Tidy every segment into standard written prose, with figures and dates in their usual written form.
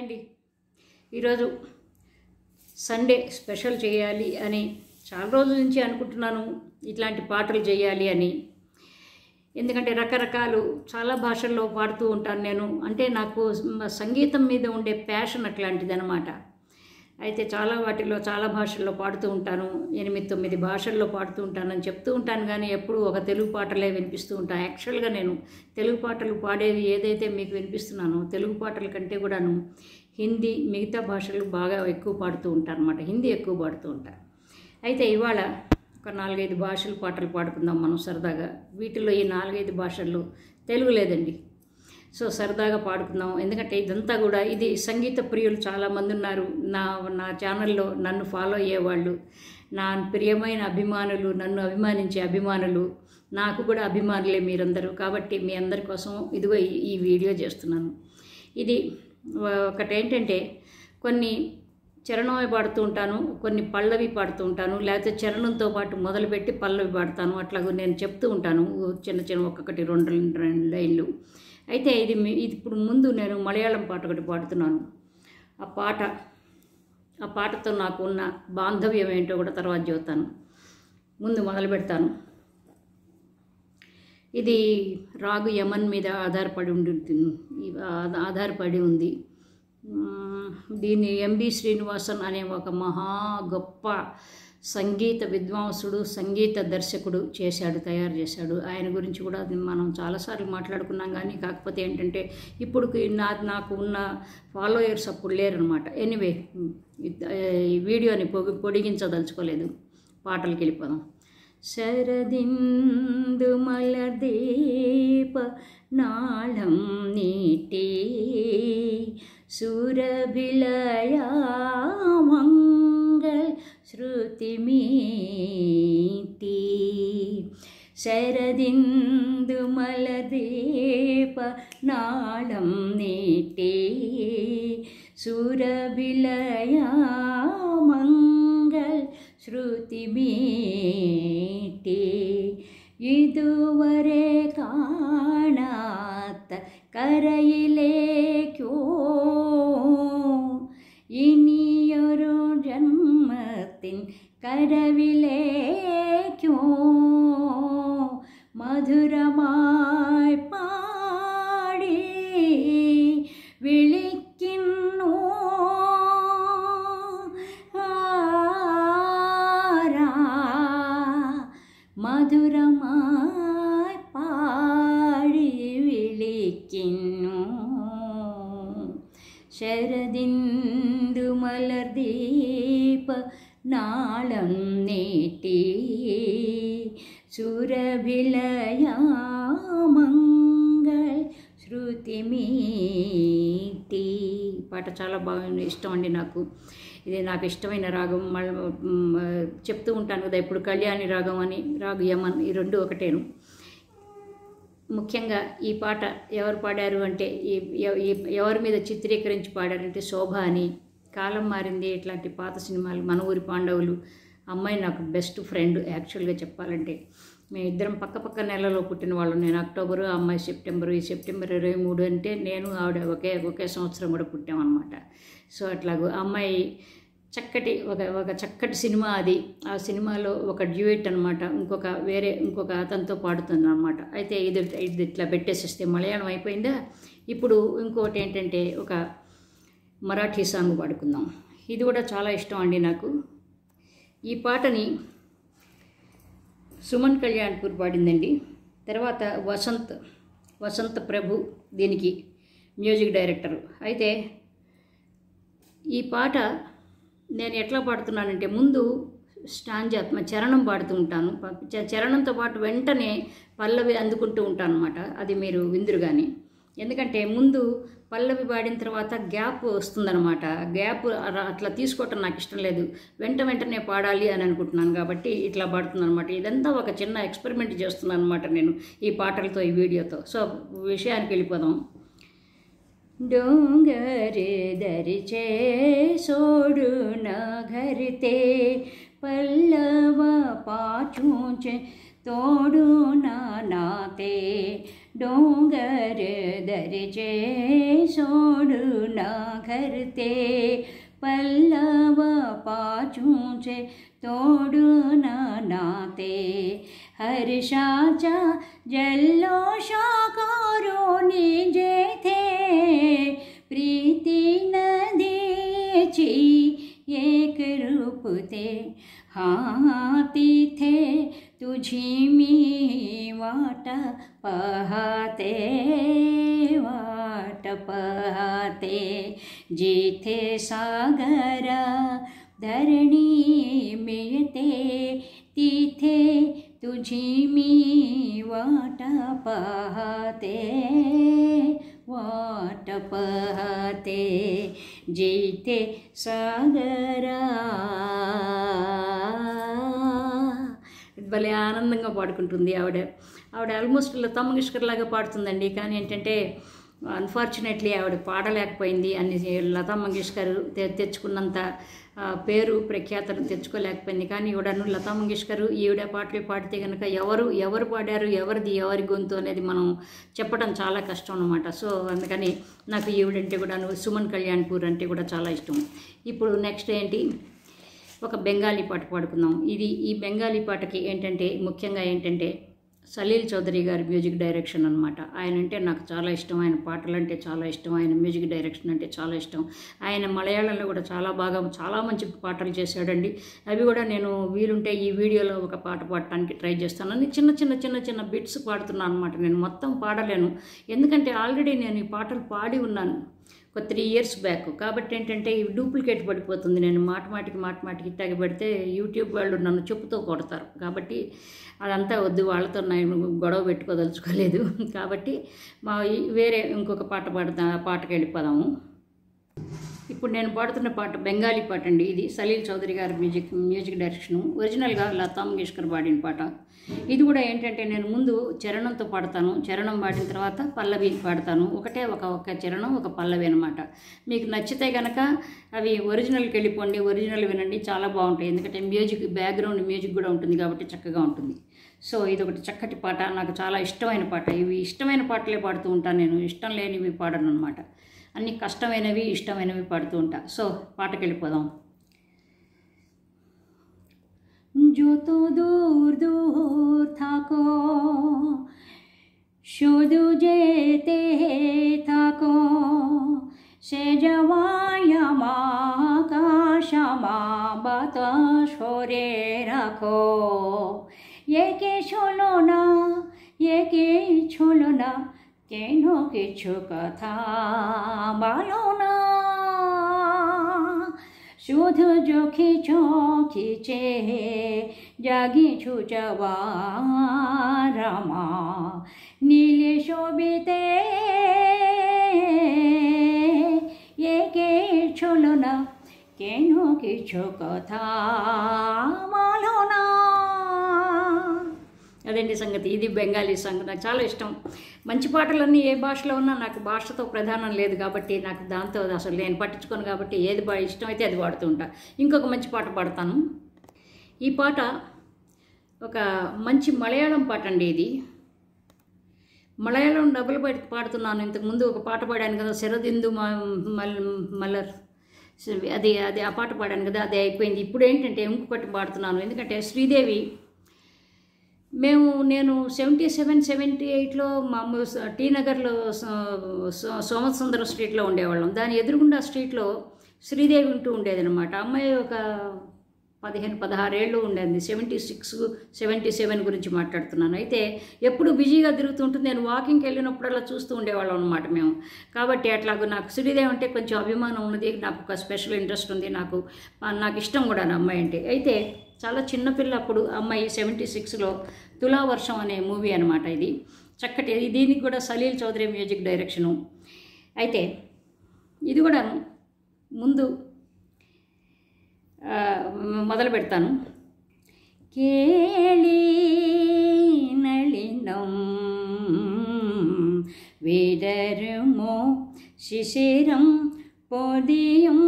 అండి. ఈరోజు Sunday special చేయాలి అని చాలా రోజుల నుంచి అనుకుంటున్నాను, ఇట్లాంటి పాటలు చేయాలి అని. ఎందుకంటే రకరకాలు చాలా భాషల్లో పాడుతూ ఉంటాను నేను. అంటే నాకు సంగీతం మీద ఉండే ప్యాషన్ అట్లాంటిది అనమాట. అయితే చాలా భాషల్లో పాడుతూ ఉంటాను. 8-9 భాషల్లో పాడుతూ ఉంటానని చెప్తూ ఉంటాను, కానీ ఎప్పుడు ఒక తెలుగు పాటలే వినిపిస్తూ ఉంటాను. యాక్చువల్గా నేను తెలుగు పాటలు పాడేవి ఏదైతే మీకు వినిపిస్తున్నానో, తెలుగు పాటల కంటే కూడాను హిందీ, మిగతా భాషలు బాగా ఎక్కువ పాడుతూ ఉంటాను అనమాట. హిందీ ఎక్కువ పాడుతూ ఉంటాను. అయితే ఇవాళ ఒక 4-5 భాషలు పాటలు పాడుకుందాం మనం సరదాగా. వీటిలో ఈ 4-5 భాషల్లో తెలుగు లేదండి. సో సరదాగా పాడుకుందాం. ఎందుకంటే ఇదంతా కూడా ఇది సంగీత ప్రియులు చాలామంది ఉన్నారు నా ఛానల్లో. నన్ను ఫాలో అయ్యేవాళ్ళు, నా ప్రియమైన అభిమానులు, నన్ను అభిమానించే అభిమానులు, నాకు కూడా అభిమానులే మీరందరూ. కాబట్టి మీ అందరి కోసం ఇదిగో ఈ వీడియో చేస్తున్నాను. ఇది ఒకటేంటంటే, కొన్ని చరణమే పాడుతూ ఉంటాను, కొన్ని పల్లవి పాడుతూ ఉంటాను, లేకపోతే చరణంతో పాటు మొదలుపెట్టి పల్లవి పాడతాను. అట్లాగూ నేను చెప్తూ ఉంటాను చిన్న ఒక్కొక్కటి 2 లైన్లు. అయితే ఇది ఇప్పుడు ముందు నేను మలయాళం పాట ఒకటి పాడుతున్నాను. ఆ పాటతో నాకు ఉన్న బాంధవ్యం ఏంటో కూడా తర్వాత చెబుతాను. ముందు మొదలు పెడతాను. ఇది రాగు యమన్ మీద ఆధారపడి ఉంది. దీన్ని ఎంబి శ్రీనివాసన్ అనే ఒక మహా గొప్ప సంగీత విద్వాంసుడు, సంగీత దర్శకుడు తయారు చేశాడు. ఆయన గురించి కూడా మనం చాలాసార్లు మాట్లాడుకున్నాం. కానీ కాకపోతే ఏంటంటే ఇప్పుడు నాకు ఉన్న ఫాలోయర్స్ అప్పుడు లేరనమాట. ఎనీవే, ఈ వీడియోని పొడిగించదలుచుకోలేదు, పాటలకి వెళ్ళిపోదాం. శరదిందు మలదీప నాళం నీటి సురభిలయా మంగళ శృతిమీటి. శరదిందు మలదీప నాళం నీటి సురభిలయా మంగళ ശ്രുതിമീട്ടി. ഇതുവരെ കാണാത്ത കരയിലേക്കോ ഇനിയൊരു ജന്മത്തിൻ കരവിലേക്കോ മധുരമായി പാടി വിളിക്കുന്നു മധുരമായി പാടി വിളിക്കുന്നു. ശരദിന്ദു മലർദീപ നാളം നീട്ടി സുരഭിലയാ మంగళ శృతిమీటి. పాట చాలా బాగా ఇష్టం అండి నాకు. ఇది నాకు ఇష్టమైన రాగం. చెప్తూ ఉంటాను కదా ఇప్పుడు కళ్యాణి రాగం అని, రాగు యమన్, ఈ రెండు ఒకటేను. ముఖ్యంగా ఈ పాట ఎవరు పాడారు అంటే, ఎవరి మీద చిత్రీకరించి పాడారంటే శోభ అని. కాలం మారింది ఇట్లాంటి పాత సినిమాలు, మన ఊరి పాండవులు. అమ్మాయి నాకు బెస్ట్ ఫ్రెండ్ యాక్చువల్గా చెప్పాలంటే. మేమిద్దరం పక్క నెలలో పుట్టిన వాళ్ళం. నేను అక్టోబరు, అమ్మాయి సెప్టెంబరు. ఈ సెప్టెంబర్ 23 అంటే నేను ఆవిడ ఒకే సంవత్సరం కూడా పుట్టామన్నమాట. సో అట్లాగూ అమ్మాయి ఒక చక్కటి సినిమా అది. ఆ సినిమాలో ఒక డ్యూయట్ అనమాట, ఇంకొక అతనితో పాడుతుంది అనమాట. అయితే ఇది ఇట్లా పెట్టేసేస్తే మలయాళం అయిపోయిందా. ఇప్పుడు ఇంకోటి ఏంటంటే, ఒక మరాఠీ సాంగ్ పాడుకుందాం. ఇది కూడా చాలా ఇష్టం అండి నాకు. ఈ పాటని సుమన్ కళ్యాణ్పూర్ పాడిందండి. తర్వాత వసంత్ ప్రభు దీనికి మ్యూజిక్ డైరెక్టరు. అయితే ఈ పాట నేను ఎట్లా పాడుతున్నానంటే, ముందు చరణం పాడుతూ ఉంటాను. చరణంతో పాటు వెంటనే పల్లవి అందుకుంటూ ఉంటాను అనమాట. అది మీరు విందురు కానీ. ఎందుకంటే ముందు పల్లవి పాడిన తర్వాత గ్యాప్ వస్తుందన్నమాట. గ్యాప్ అట్లా తీసుకోవటం నాకు ఇష్టం లేదు. వెంటనే పాడాలి అని అనుకుంటున్నాను కాబట్టి ఇట్లా పాడుతున్నాను అనమాట. ఇదంతా ఒక చిన్న ఎక్స్పెరిమెంట్ చేస్తున్నాను అనమాట నేను ఈ పాటలతో, ఈ వీడియోతో. సో విషయానికి వెళ్ళిపోదాం. डोंगर दरिचे सोडू न घरते पल्लव पाछूचे तोडू न नाते डोंगर दरिचे सोडू न घरते पल्लव पाचूचे तोडून नाते हर्षाचा जल्लोषा करून जेथे प्रीती नदीची एक रूप ते हाँ तिथे तुझी मी वाट पाहते जिथे सागर धरणी मिळते तिथे तुझी मी वाट पाहते जिथे सागरा భలే ఆనందంగా పాడుకుంటుంది ఆవిడ ఆల్మోస్ట్ లతా మంగేష్కర్ లాగా పాడుతుందండి. కానీ ఏంటంటే అన్ఫార్చునేట్లీ ఆవిడ పాడలేకపోయింది. అన్ని లతా మంగేష్కర్ తెచ్చుకున్నంత పేరు ప్రఖ్యాతలు తెచ్చుకోలేకపోయింది. కానీ ఈవిడను లతా మంగేష్కర్ ఈవిడ పాటలు పాడితే కనుక ఎవరు పాడారు, ఎవరి గొంతు అనేది మనం చెప్పడం చాలా కష్టం అన్నమాట. సో అందుకని నాకు ఈవిడంటే కూడా సుమన్ కళ్యాణ్పూర్ అంటే కూడా చాలా ఇష్టం. ఇప్పుడు నెక్స్ట్ ఏంటి, ఒక బెంగాలీ పాట పాడుకుందాం. ఈ బెంగాలీ పాటకి ఏంటంటే ముఖ్యంగా ఏంటంటే సలీల్ చౌదరి గారి మ్యూజిక్ డైరెక్షన్ అనమాట. ఆయన అంటే నాకు చాలా ఇష్టం, ఆయన పాటలు అంటే చాలా ఇష్టం, ఆయన మ్యూజిక్ డైరెక్షన్ అంటే చాలా ఇష్టం. ఆయన మలయాళంలో కూడా చాలా మంచి పాటలు చేశాడండి. అవి కూడా నేను వీలుంటే ఈ వీడియోలో ఒక పాట పాడటానికి ట్రై చేస్తాను. చిన్న బిట్స్ పాడుతున్నాను అనమాట. నేను మొత్తం పాడలేను, ఎందుకంటే ఆల్రెడీ నేను ఈ పాటలు పాడి ఉన్నాను ఒక 3 years బ్యాక్. కాబట్టి ఏంటంటే ఇవి డూప్లికేట్ పడిపోతుంది. నేను మాటిమాటికి ఇట్టాగి పెడితే యూట్యూబ్ వాళ్ళు నన్ను చెప్పుతో కొడతారు. కాబట్టి అదంతా వద్దు, వాళ్ళతో నేను గొడవ పెట్టుకోదలుచుకోలేదు. కాబట్టి వేరే ఇంకొక పాట పాటకి వెళ్ళిపోదాము. ఇప్పుడు నేను పాడుతున్న పాట బెంగాలీ పాట అండి. ఇది సలీల్ చౌదరి గారి మ్యూజిక్ డైరెక్షను. ఒరిజినల్గా లతా మంగేష్కర్ పాడిన పాట. ఇది కూడా ఏంటంటే నేను ముందు చరణంతో పాడతాను, చరణం పాడిన తర్వాత పల్లవి పాడతాను. ఒక చరణం ఒక పల్లవి అనమాట. మీకు నచ్చితే కనుక అవి ఒరిజినల్కి వెళ్ళిపోండి, ఒరిజినల్ వినండి, చాలా బాగుంటాయి. ఎందుకంటే బ్యాక్గ్రౌండ్ మ్యూజిక్ కూడా ఉంటుంది కాబట్టి చక్కగా ఉంటుంది. సో ఇది ఒకటి చక్కటి పాట, నాకు చాలా ఇష్టమైన పాట. ఇవి ఇష్టమైన పాటలే పాడుతూ ఉంటాను నేను, ఇష్టం లేనివి పాడను అనమాట. అన్ని కష్టమైనవి ఇష్టమైనవి పాడుతూ ఉంటా. సో పాటకి వెళ్ళిపోదాం. যত দূর থাকো শুধু যেতে থাকো, সে যাওয়ায় আকাশ বাতাস সরে রাখো। একে ছলো না কেন কিছু কথা বলো না, শুধু চোখে চেয়ে জাগিছু যাওয়ার আমার নীলে ছবিতে। একে ছলো না কেন কিছু কথা বলো না। అదండి సంగతి. ఇది బెంగాలీ సాంగ్, నాకు చాలా ఇష్టం. మంచి పాటలన్నీ ఏ భాషలో ఉన్నా నాకు భాషతో ప్రధానం లేదు కాబట్టి నాకు దాంతో అసలు నేను పట్టించుకోను. కాబట్టి ఏది ఇష్టమైతే అది పాడుతూ ఉంటా. ఇంకొక మంచి పాట పాడతాను. ఈ పాట ఒక మంచి మలయాళం పాట అండి. ఇది మలయాళం డబుల్ పాడుతున్నాను. ఇంతకుముందు ఒక పాట పాడాను కదా, శరదిందు మల్లర్, అది ఆ పాట పాడాను కదా, అది అయిపోయింది. ఇప్పుడు ఏంటంటే ఇంకొకటి పాడుతున్నాను. ఎందుకంటే శ్రీదేవి, నేను 77-78లో మామూలు టీ నగర్లో సోమత్ సుందరం స్ట్రీట్లో ఉండేవాళ్ళం. దాని ఎదురుగుండా స్ట్రీట్లో శ్రీదేవి ఉంటూ ఉండేదన్నమాట. అమ్మాయి ఒక 15-16 ఏళ్ళు ఉండేది. 76-77 గురించి మాట్లాడుతున్నాను. అయితే ఎప్పుడు బిజీగా తిరుగుతూ ఉంటుంది. నేను వాకింగ్కి వెళ్ళినప్పుడల్లా చూస్తూ ఉండేవాళ్ళం అనమాట మేము. కాబట్టి అట్లాగూ నాకు శ్రీదేవి అంటే కొంచెం అభిమానం ఉన్నది, నాకు ఒక స్పెషల్ ఇంట్రెస్ట్ ఉంది, నాకు ఇష్టం కూడా నా అమ్మాయి అంటే. అయితే చాలా చిన్నపిల్ల అప్పుడు అమ్మాయి 76లో తులావర్షం అనే మూవీ అనమాట. ఇది చక్కటి, దీనికి కూడా సలీల్ చౌదరి మ్యూజిక్ డైరెక్షను. అయితే ఇది కూడా ముందు మొదలు పెడతాను. కేళి నళినం విదరుమో శిశిరం పొదియం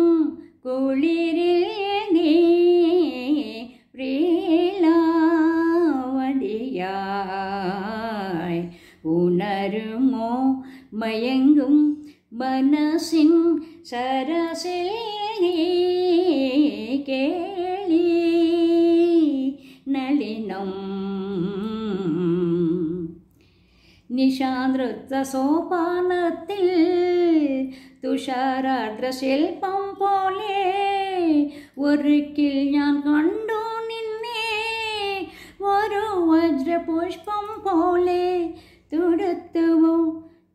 కుళిరిని പ്രിയവതിയായി ഉണരുമോ മയങ്ങും മനസ്സിൻ സര ದ್ರಸಿಲಿ ಕೇಳಿ ನಳಿನಂ നിശാനൃത്ത സോപാനത്തിൽ തുഷാരാർദ്ര ശില്പം പോലെ ഒരിക്കൽ ഞാൻ കണ്ടു നിന്നെ ഒരു വജ്രപുഷ്പം പോലെ തുടുത്തുവോ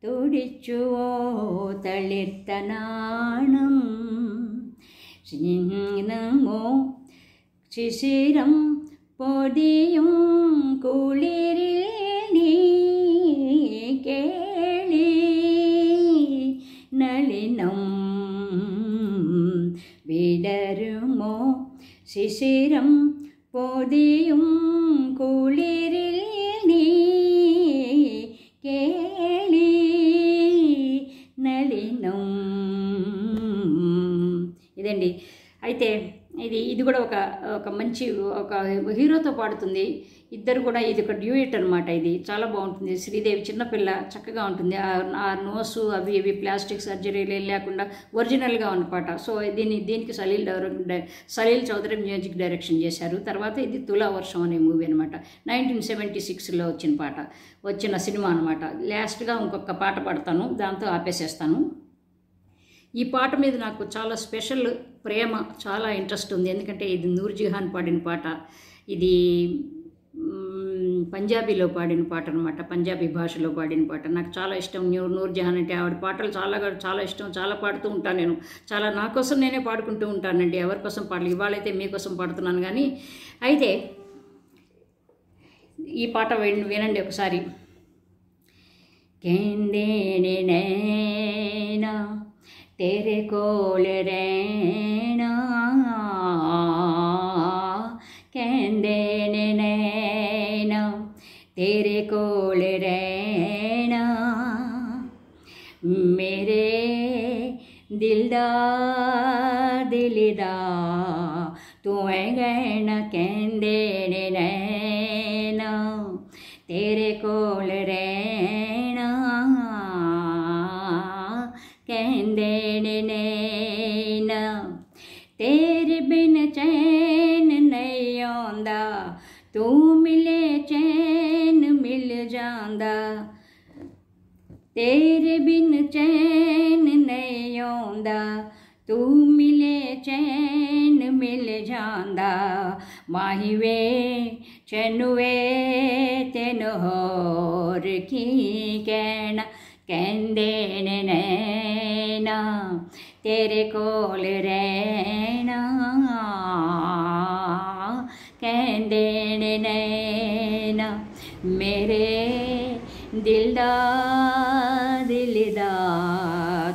തുടിച്ചുവോ തളിർത്ത നാണം നമോ ശിശിരം പൊടിയും കുളിരിൽ നീ കേളി നളിനം വിടരുമോ ശിശിരം പൊതിയും കുളിരിൽ നീ കേളി నళినం. ఇదండి. అయితే ఇది కూడా ఒక మంచి ఒక హీరోతో పాడుతుంది. ఇద్దరు కూడా ఇది ఒక డ్యూయట్ అనమాట. ఇది చాలా బాగుంటుంది. శ్రీదేవి చిన్నపిల్ల చక్కగా ఉంటుంది. ఆ నోసు అవి ఇవి ప్లాస్టిక్ సర్జరీలు లేకుండా ఒరిజినల్గా ఉన్న పాట. సో దీనికి సలీల్ చౌదరి మ్యూజిక్ డైరెక్షన్ చేశారు. తర్వాత ఇది తులా వర్షం అనే మూవీ అనమాట. 1976లో వచ్చిన సినిమా అనమాట. లాస్ట్గా ఇంకొక పాట పాడతాను, దాంతో ఆపేసేస్తాను. ఈ పాట మీద నాకు చాలా స్పెషల్ ప్రేమ, చాలా ఇంట్రెస్ట్ ఉంది. ఎందుకంటే ఇది నూర్జహాన్ పాడిన పాట. ఇది పంజాబీలో పాడిన పాట అనమాట. పంజాబీ భాషలో పాడిన పాట. నాకు చాలా ఇష్టం నూర్జహాన్ అంటే. ఆవిడ పాటలు చాలా ఇష్టం. చాలా పాడుతూ ఉంటాను నేను. చాలా నా కోసం నేనే పాడుకుంటూ ఉంటానండి. ఎవరి కోసం పాటలు, ఇవాళైతే మీకోసం పాడుతున్నాను. కానీ అయితే ఈ పాట వినండి ఒకసారి. కేందేనే నైనా तेरे कोल रहना कहंदे ने नैना तेरे कोल रहना मेरे दिलदा तू है गहना कहंदे ने नैना तेरे कोल रहना कहंदे ने नैना तेरे बिन चैन नहीं आंदा तू मिले चैन मिल जांदा तेरे बिन चैन नहीं आंदा तू मिले चैन मिल जांदा माही वे चैनुवे तेन होर की कहना कहंदे ने नैना तेरे कोल रहना कहंदे ने नैना मेरे दिलदा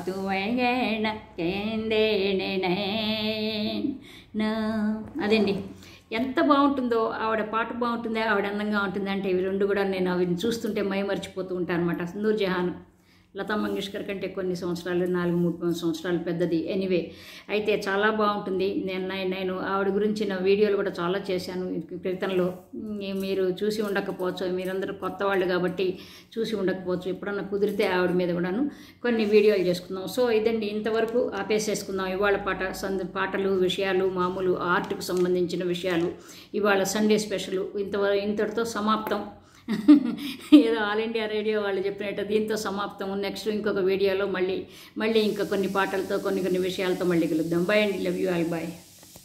तू है गहना कहंदे ने नैना. అదండి. ఎంత బాగుంటుందో ఆవిడ పాట బాగుంటుంది, ఆవిడ అందంగా ఉంటుంది. అంటే ఇవి రెండు కూడా నేను అవి చూస్తుంటే మైమర్చిపోతూ ఉంటాను అనమాట. నూర్జహాన్ లతా మంగేష్కర్ కంటే కొన్ని సంవత్సరాలు 4-3 సంవత్సరాలు పెద్దది. ఎనీవే అయితే చాలా బాగుంటుంది. నేను ఆవిడ గురించిన వీడియోలు కూడా చాలా చేశాను క్రితంలో. మీరు చూసి ఉండకపోవచ్చు, మీరందరూ కొత్త వాళ్ళు కాబట్టి చూసి ఉండకపోవచ్చు. ఎప్పుడన్నా కుదిరితే ఆవిడ మీద కూడాను కొన్ని వీడియోలు చేసుకుందాం. సో ఇదండి, ఇంతవరకు ఆపేసేసుకుందాం. ఇవాళ పాటలు విషయాలు, మామూలు ఆర్ట్కు సంబంధించిన విషయాలు ఇవాళ సండే స్పెషల్ ఇంతటితో సమాప్తం. ఏదో ఆల్ ఇండియా రేడియో వాళ్ళు చెప్పినట్టు దీంతో సమాప్తం. నెక్స్ట్ ఇంకొక వీడియోలో మళ్ళీ ఇంకా కొన్ని పాటలతో కొన్ని విషయాలతో మళ్ళీ కలుద్దాం. బై అండి. Love you all. బాయ్.